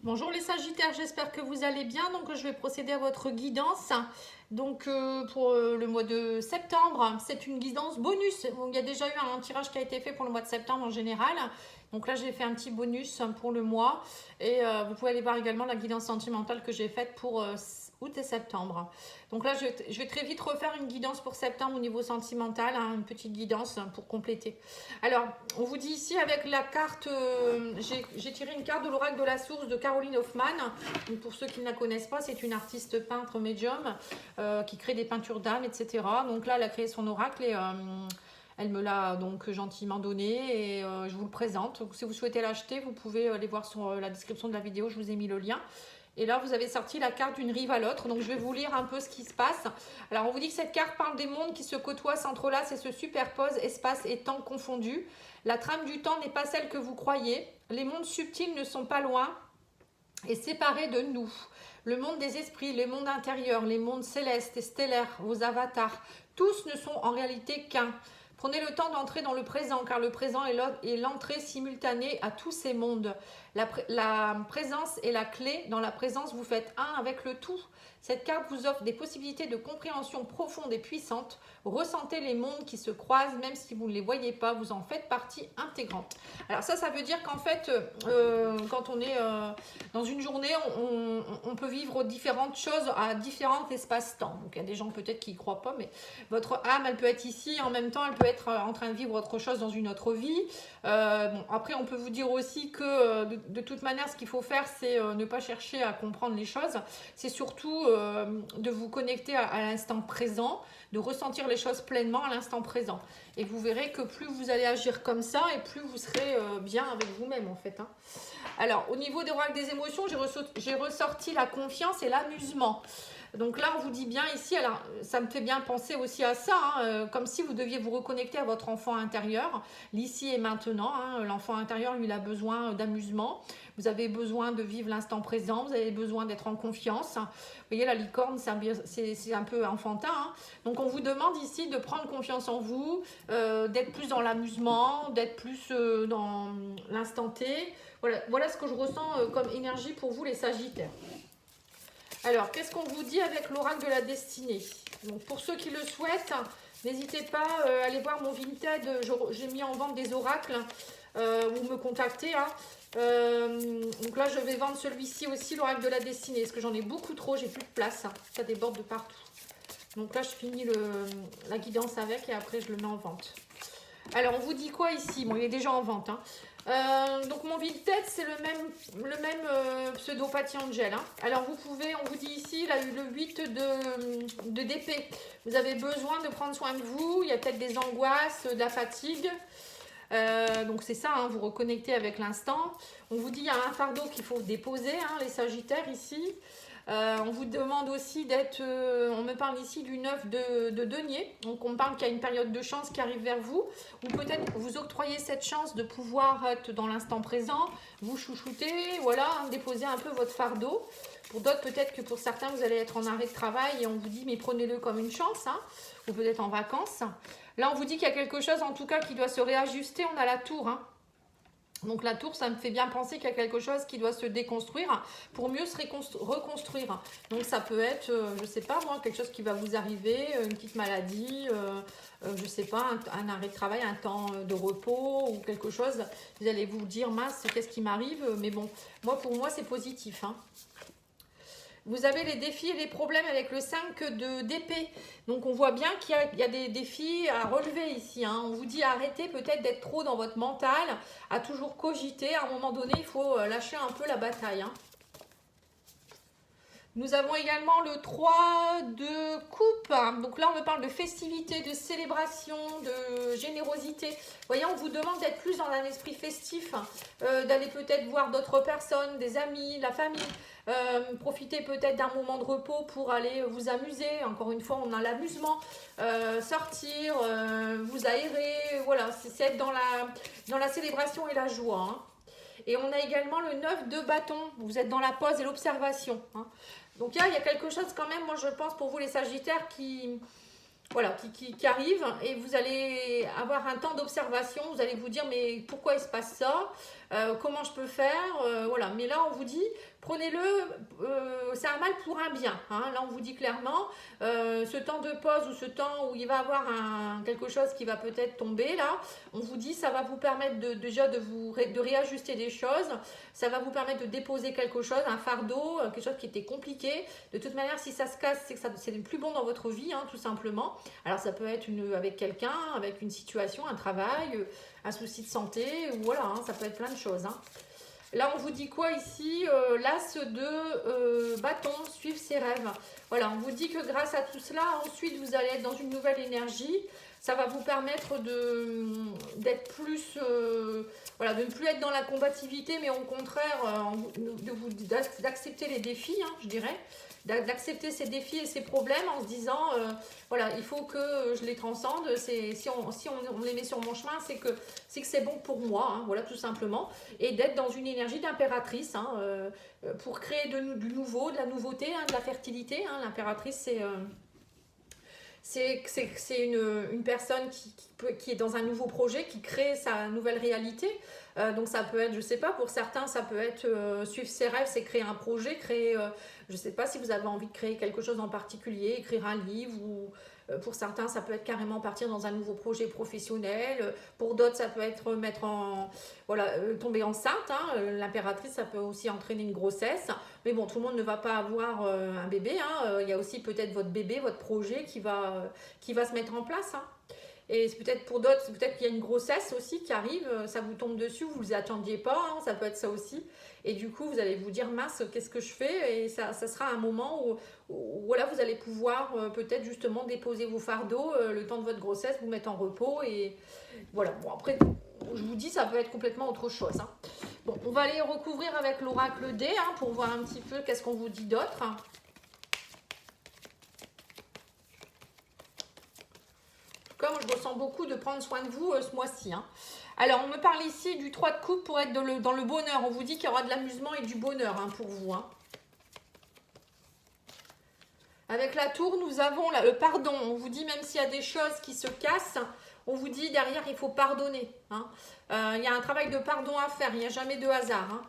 Bonjour les Sagittaires, j'espère que vous allez bien. Donc je vais procéder à votre guidance. Donc pour le mois de septembre, c'est une guidance bonus. Bon, il y a déjà eu un tirage qui a été fait pour le mois de septembre en général. Donc là j'ai fait un petit bonus pour le mois. Et vous pouvez aller voir également la guidance sentimentale que j'ai faite pour août et septembre. Donc là je vais très vite refaire une guidance pour septembre au niveau sentimental, hein, une petite guidance pour compléter. Alors on vous dit ici avec la carte, j'ai tiré une carte de l'oracle de la source de Caroline Hoffman. Donc pour ceux qui ne la connaissent pas, c'est une artiste peintre médium qui crée des peintures d'âme, etc. Donc là elle a créé son oracle et elle me l'a donc gentiment donné et je vous le présente. Donc, si vous souhaitez l'acheter, vous pouvez aller voir sur la description de la vidéo, je vous ai mis le lien. Et là, vous avez sorti la carte d'une rive à l'autre. Donc, je vais vous lire un peu ce qui se passe. Alors, on vous dit que cette carte parle des mondes qui se côtoient, s'entrelacent et se superposent, espace et temps confondus. La trame du temps n'est pas celle que vous croyez. Les mondes subtils ne sont pas loin et séparés de nous. Le monde des esprits, les mondes intérieurs, les mondes célestes et stellaires, vos avatars, tous ne sont en réalité qu'un. Prenez le temps d'entrer dans le présent, car le présent est l'entrée simultanée à tous ces mondes. La présence est la clé. Dans la présence, vous faites un avec le tout. Cette carte vous offre des possibilités de compréhension profonde et puissante. Ressentez les mondes qui se croisent, même si vous ne les voyez pas, vous en faites partie intégrante. Alors ça veut dire qu'en fait, quand on est dans une journée, on peut vivre différentes choses à différents espaces-temps. Donc il y a des gens peut-être qui ne croient pas, mais votre âme, elle peut être ici, en même temps, elle peut être en train de vivre autre chose dans une autre vie. Bon, après, on peut vous dire aussi que de toute manière, ce qu'il faut faire, c'est ne pas chercher à comprendre les choses. C'est surtout de vous connecter à l'instant présent, de ressentir les choses pleinement à l'instant présent. Et vous verrez que plus vous allez agir comme ça, et plus vous serez bien avec vous-même, en fait. Hein. Alors, au niveau des oracle des émotions, j'ai ressorti la confiance et l'amusement. Donc là, on vous dit bien ici, alors ça me fait bien penser aussi à ça, hein, comme si vous deviez vous reconnecter à votre enfant intérieur, l'ici et maintenant. Hein, l'enfant intérieur, lui, il a besoin d'amusement. Vous avez besoin de vivre l'instant présent, vous avez besoin d'être en confiance. Vous voyez, la licorne, c'est un peu enfantin. Hein. Donc on vous demande ici de prendre confiance en vous, d'être plus dans l'amusement, d'être plus dans l'instant T. Voilà ce que je ressens comme énergie pour vous, les Sagittaires. Alors, qu'est-ce qu'on vous dit avec l'oracle de la destinée? Donc, pour ceux qui le souhaitent, n'hésitez pas à aller voir mon Vinted. J'ai mis en vente des oracles ou me contacter. Hein. Donc là, je vais vendre celui-ci aussi, l'oracle de la destinée. Parce que j'en ai beaucoup trop, j'ai plus de place. Hein. Ça déborde de partout. Donc là, je finis la guidance avec et après, je le mets en vente. Alors, on vous dit quoi ici? Bon, il est déjà en vente. Hein. Donc mon Vinted, c'est le même pseudo Patty Angel. Hein. Alors vous pouvez, on vous dit ici, il a eu le 8 de d'épée. Vous avez besoin de prendre soin de vous. Il y a peut-être des angoisses, de la fatigue. Donc c'est ça, hein, vous reconnectez avec l'instant. On vous dit il y a un fardeau qu'il faut déposer, hein, les Sagittaires ici. On vous demande aussi d'être, on me parle ici du 9 de denier, donc on me parle qu'il y a une période de chance qui arrive vers vous, ou peut-être vous octroyez cette chance de pouvoir être dans l'instant présent, vous chouchouter, voilà, hein, déposer un peu votre fardeau. Pour d'autres, peut-être que pour certains, vous allez être en arrêt de travail et on vous dit mais prenez-le comme une chance, hein, ou peut-être en vacances. Là, on vous dit qu'il y a quelque chose en tout cas qui doit se réajuster, on a la tour, hein. Donc la tour, ça me fait bien penser qu'il y a quelque chose qui doit se déconstruire pour mieux se reconstruire. Donc ça peut être, je ne sais pas moi, quelque chose qui va vous arriver, une petite maladie, je ne sais pas, un arrêt de travail, un temps de repos ou quelque chose. Vous allez vous dire, mince, qu'est-ce qui m'arrive? Mais bon, pour moi, c'est positif. Hein. Vous avez les défis et les problèmes avec le 5 d'épée. Donc on voit bien qu'il y a des défis à relever ici. Hein. On vous dit arrêtez peut-être d'être trop dans votre mental, à toujours cogiter. À un moment donné, il faut lâcher un peu la bataille. Hein. Nous avons également le 3 de coupe. Donc là, on me parle de festivité, de célébration, de générosité. Vous voyez, on vous demande d'être plus dans un esprit festif, d'aller peut-être voir d'autres personnes, des amis, la famille. Profitez peut-être d'un moment de repos pour aller vous amuser. Encore une fois, on a l'amusement. Sortir, vous aérer. Voilà, c'est être dans la célébration et la joie. Hein. Et on a également le 9 de bâton. Vous êtes dans la pause et l'observation. Hein. Donc il y a quelque chose quand même, moi je pense pour vous les Sagittaires qui arrive et vous allez avoir un temps d'observation. Vous allez vous dire mais pourquoi il se passe ça? comment je peux faire, voilà. Mais là, on vous dit, prenez-le, c'est un mal pour un bien, hein. Là, on vous dit clairement, ce temps de pause ou ce temps où il va y avoir quelque chose qui va peut-être tomber, là, on vous dit, ça va vous permettre déjà de réajuster des choses, ça va vous permettre de déposer quelque chose, un fardeau, quelque chose qui était compliqué. De toute manière, si ça se casse, c'est que c'est plus bon dans votre vie, hein, tout simplement. Alors, ça peut être avec quelqu'un, avec une situation, un travail, un souci de santé, ou voilà, hein, ça peut être plein de choses, hein. Là, on vous dit quoi ici? L'as de bâton, suivre ses rêves. Voilà, on vous dit que grâce à tout cela, ensuite, vous allez être dans une nouvelle énergie. Ça va vous permettre d'être plus, voilà, de ne plus être dans la combativité, mais au contraire, d'accepter les défis, hein, je dirais. D'accepter ces défis et ces problèmes en se disant, voilà, il faut que je les transcende. Si on les met sur mon chemin, c'est que c'est bon pour moi, hein, voilà, tout simplement. Et d'être dans une énergie d'impératrice, hein, pour créer du nouveau, de la nouveauté, hein, de la fertilité, hein. L'impératrice, c'est une personne qui est dans un nouveau projet, qui crée sa nouvelle réalité. Donc ça peut être, je sais pas, pour certains, ça peut être suivre ses rêves, c'est créer un projet, je sais pas si vous avez envie de créer quelque chose en particulier, écrire un livre, ou pour certains, ça peut être carrément partir dans un nouveau projet professionnel. Pour d'autres, ça peut être tomber enceinte, hein. L'impératrice, ça peut aussi entraîner une grossesse. Mais bon, tout le monde ne va pas avoir un bébé, hein. Il y a aussi peut-être votre bébé, votre projet qui va se mettre en place, hein. Et peut-être pour d'autres, peut-être qu'il y a une grossesse aussi qui arrive, ça vous tombe dessus, vous ne vous attendiez pas, hein, ça peut être ça aussi. Et du coup, vous allez vous dire, mince, qu'est-ce que je fais? Et ça sera un moment où voilà, vous allez pouvoir peut-être justement déposer vos fardeaux, le temps de votre grossesse, vous mettre en repos. Et voilà, bon après, je vous dis, ça peut être complètement autre chose, hein. Bon, on va aller recouvrir avec l'oracle D, hein, pour voir un petit peu qu'est-ce qu'on vous dit d'autre. Moi, je ressens beaucoup de prendre soin de vous ce mois-ci, hein. Alors, on me parle ici du 3 de coupe pour être dans le bonheur. On vous dit qu'il y aura de l'amusement et du bonheur, hein, pour vous, hein. Avec la tour, nous avons le pardon. On vous dit, même s'il y a des choses qui se cassent, on vous dit derrière, il faut pardonner, hein. Il y a un travail de pardon à faire, il n'y a jamais de hasard, hein.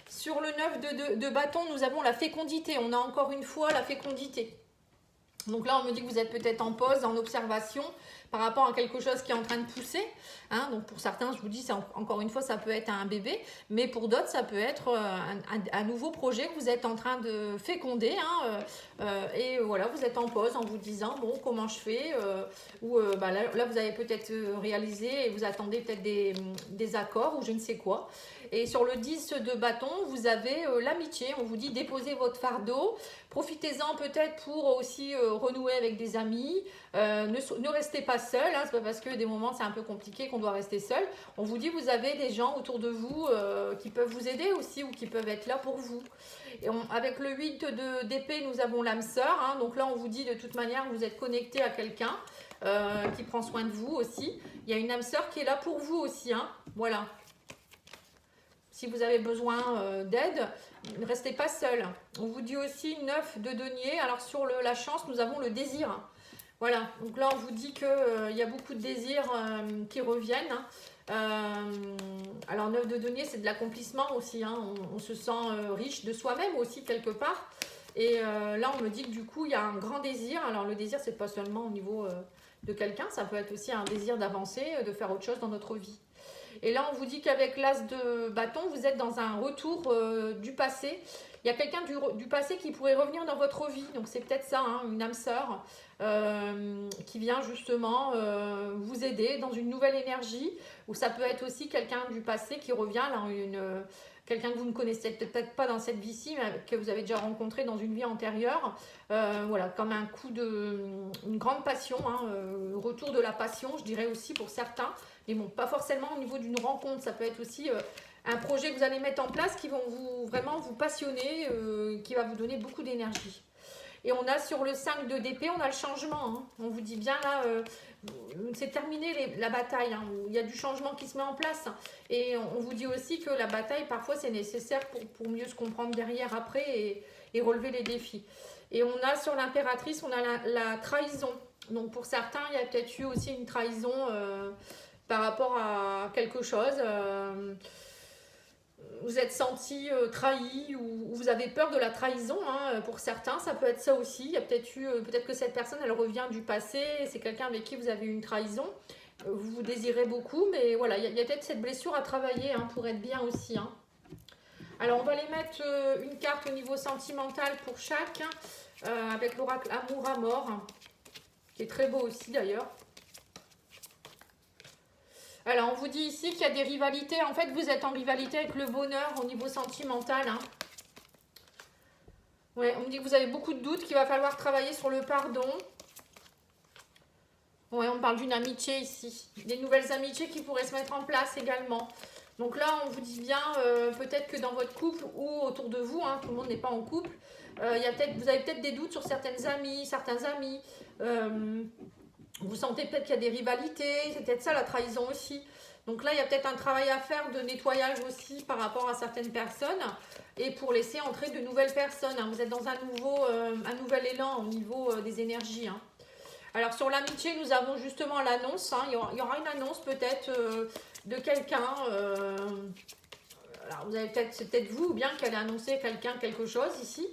Sur le 9 de bâton, nous avons la fécondité. On a encore une fois la fécondité. Donc là, on me dit que vous êtes peut-être en pause, en observation, par rapport à quelque chose qui est en train de pousser, hein. Donc pour certains, je vous dis, encore une fois, ça peut être un bébé, mais pour d'autres, ça peut être un nouveau projet que vous êtes en train de féconder, hein, et voilà, vous êtes en pause en vous disant, bon, comment je fais, là, vous avez peut-être réalisé et vous attendez peut-être des accords ou je ne sais quoi. Et sur le 10 de bâton, vous avez l'amitié. On vous dit déposez votre fardeau. Profitez-en peut-être pour aussi renouer avec des amis. Ne restez pas seul, hein. C'est pas parce que des moments c'est un peu compliqué qu'on doit rester seul. On vous dit vous avez des gens autour de vous qui peuvent vous aider aussi ou qui peuvent être là pour vous. Et avec le 8 d'épée, nous avons l'âme sœur, hein. Donc là, on vous dit de toute manière vous êtes connecté à quelqu'un qui prend soin de vous aussi. Il y a une âme sœur qui est là pour vous aussi, hein. Voilà. Si vous avez besoin d'aide, ne restez pas seul. On vous dit aussi 9 de denier. Alors sur la chance, nous avons le désir. Voilà, donc là on vous dit qu'il y a beaucoup de désirs qui reviennent, hein. Alors 9 de denier, c'est de l'accomplissement aussi, hein. On se sent riche de soi-même aussi quelque part. Et là on me dit que du coup il y a un grand désir. Alors le désir, c'est pas seulement au niveau de quelqu'un, ça peut être aussi un désir d'avancer, de faire autre chose dans notre vie. Et là, on vous dit qu'avec l'as de bâton, vous êtes dans un retour du passé. Il y a quelqu'un du passé qui pourrait revenir dans votre vie. Donc, c'est peut-être ça, hein, une âme sœur qui vient justement vous aider dans une nouvelle énergie. Ou ça peut être aussi quelqu'un du passé qui revient, là, quelqu'un que vous ne connaissez peut-être pas dans cette vie-ci, mais que vous avez déjà rencontré dans une vie antérieure. Voilà, comme une grande passion, hein, retour de la passion, je dirais aussi pour certains. Mais bon, pas forcément au niveau d'une rencontre, ça peut être aussi un projet que vous allez mettre en place qui vont vraiment vous passionner, qui va vous donner beaucoup d'énergie. Et on a sur le 5 de d'épée, on a le changement, hein. On vous dit bien là, c'est terminé la bataille, hein. Il y a du changement qui se met en place. Et on vous dit aussi que la bataille, parfois, c'est nécessaire pour mieux se comprendre derrière après et relever les défis. Et on a sur l'impératrice, on a la trahison. Donc pour certains, il y a peut-être eu aussi une trahison par rapport à quelque chose. vous êtes senti trahi ou vous avez peur de la trahison, hein, pour certains, ça peut être ça aussi. Il y a peut-être que cette personne, elle revient du passé, c'est quelqu'un avec qui vous avez eu une trahison, vous vous désirez beaucoup, mais voilà, il y a peut-être cette blessure à travailler, hein, pour être bien aussi, hein. Alors, on va les mettre une carte au niveau sentimental pour chaque, avec l'oracle Amour à mort, hein, qui est très beau aussi d'ailleurs. Alors, on vous dit ici qu'il y a des rivalités. En fait, vous êtes en rivalité avec le bonheur au niveau sentimental, hein. Ouais, on me dit que vous avez beaucoup de doutes, qu'il va falloir travailler sur le pardon. Ouais, on parle d'une amitié ici. Des nouvelles amitiés qui pourraient se mettre en place également. Donc là, on vous dit bien, peut-être que dans votre couple ou autour de vous, hein, tout le monde n'est pas en couple, vous avez peut-être des doutes sur certaines amies, certains amis. Vous sentez peut-être qu'il y a des rivalités, c'est peut-être ça la trahison aussi. Donc là, il y a peut-être un travail à faire de nettoyage aussi par rapport à certaines personnes et pour laisser entrer de nouvelles personnes, hein. Vous êtes dans un nouvel élan au niveau des énergies, hein. Alors sur l'amitié, nous avons justement l'annonce, hein. Il y aura une annonce peut-être de quelqu'un. Alors c'est peut-être vous ou bien qui allez annoncer quelque chose ici.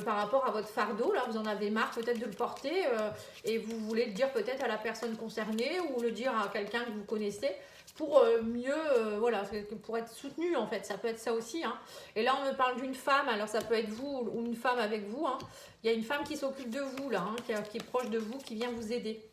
Par rapport à votre fardeau, là vous en avez marre peut-être de le porter et vous voulez le dire peut-être à la personne concernée ou le dire à quelqu'un que vous connaissez pour mieux, voilà, pour être soutenu en fait, ça peut être ça aussi, hein. Et là on me parle d'une femme, alors ça peut être vous ou une femme avec vous, hein. Il y a une femme qui s'occupe de vous là, hein, qui est proche de vous, qui vient vous aider.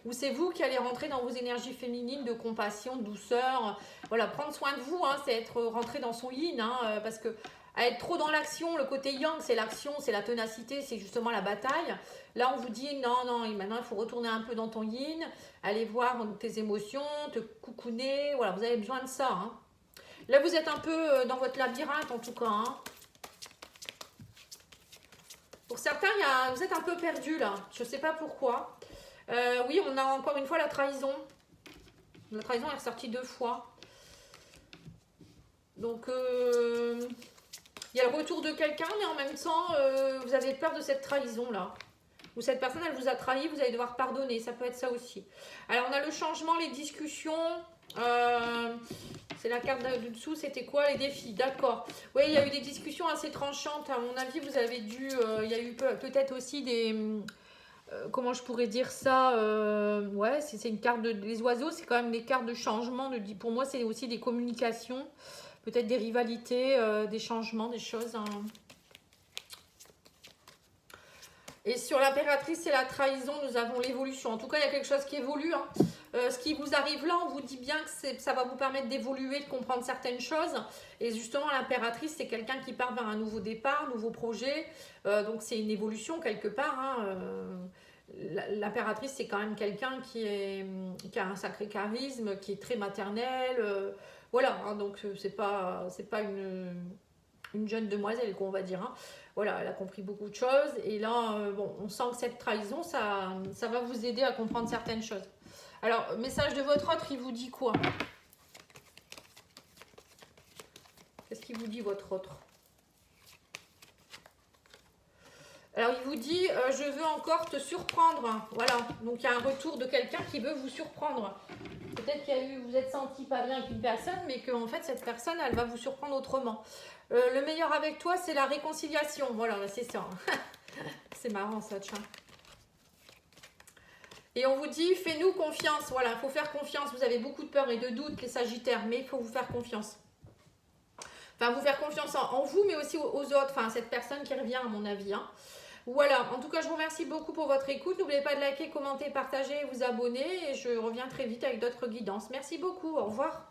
Ou c'est vous qui allez rentrer dans vos énergies féminines de compassion, de douceur, voilà, prendre soin de vous, hein, c'est être rentré dans son yin, hein, parce que à être trop dans l'action, le côté yang, c'est l'action, c'est la ténacité, c'est justement la bataille. Là, on vous dit non, non, et maintenant il faut retourner un peu dans ton yin, aller voir tes émotions, te coucouner, voilà, vous avez besoin de ça, hein. Là, vous êtes un peu dans votre labyrinthe en tout cas, hein. Pour certains, vous êtes un peu perdu là, je ne sais pas pourquoi. Oui, on a encore une fois la trahison. La trahison est ressortie 2 fois. Donc, il y a le retour de quelqu'un, mais en même temps, vous avez peur de cette trahison-là. Ou cette personne, elle vous a trahi, vous allez devoir pardonner. Ça peut être ça aussi. Alors, on a le changement, les discussions. C'est la carte du dessous, c'était quoi? Les défis, d'accord. Oui, il y a eu des discussions assez tranchantes. À mon avis, vous avez dû... il y a eu peut-être aussi des... comment je pourrais dire ça, ouais, c'est une carte des oiseaux, c'est quand même des cartes de changement. Pour moi, c'est aussi des communications. Peut-être des rivalités, des changements, des choses, hein. Et sur l'impératrice et la trahison, nous avons l'évolution. En tout cas, il y a quelque chose qui évolue, hein. Ce qui vous arrive là, on vous dit bien que ça va vous permettre d'évoluer, de comprendre certaines choses. Et justement, l'impératrice, c'est quelqu'un qui part vers un nouveau départ, un nouveau projet. Donc, c'est une évolution quelque part, hein. L'impératrice, c'est quand même quelqu'un qui a un sacré charisme, qui est très maternel. Voilà, hein, donc c'est pas une jeune demoiselle, qu'on va dire, hein. Voilà, elle a compris beaucoup de choses. Et là, bon, on sent que cette trahison, ça va vous aider à comprendre certaines choses. Alors, message de votre autre, il vous dit quoi? Qu'est-ce qu'il vous dit, votre autre? Alors, il vous dit, je veux encore te surprendre. Voilà, donc il y a un retour de quelqu'un qui veut vous surprendre. Peut-être vous êtes senti pas bien avec une personne, mais qu'en fait, cette personne, elle va vous surprendre autrement. Le meilleur avec toi, c'est la réconciliation. Voilà, c'est ça. C'est marrant, ça, tiens. Et on vous dit, fais-nous confiance. Voilà, il faut faire confiance. Vous avez beaucoup de peur et de doute, les Sagittaires, mais il faut vous faire confiance. Enfin, vous faire confiance en vous, mais aussi aux autres. Enfin, cette personne qui revient, à mon avis, hein. Voilà, en tout cas, je vous remercie beaucoup pour votre écoute. N'oubliez pas de liker, commenter, partager et vous abonner. Et je reviens très vite avec d'autres guidances. Merci beaucoup, au revoir.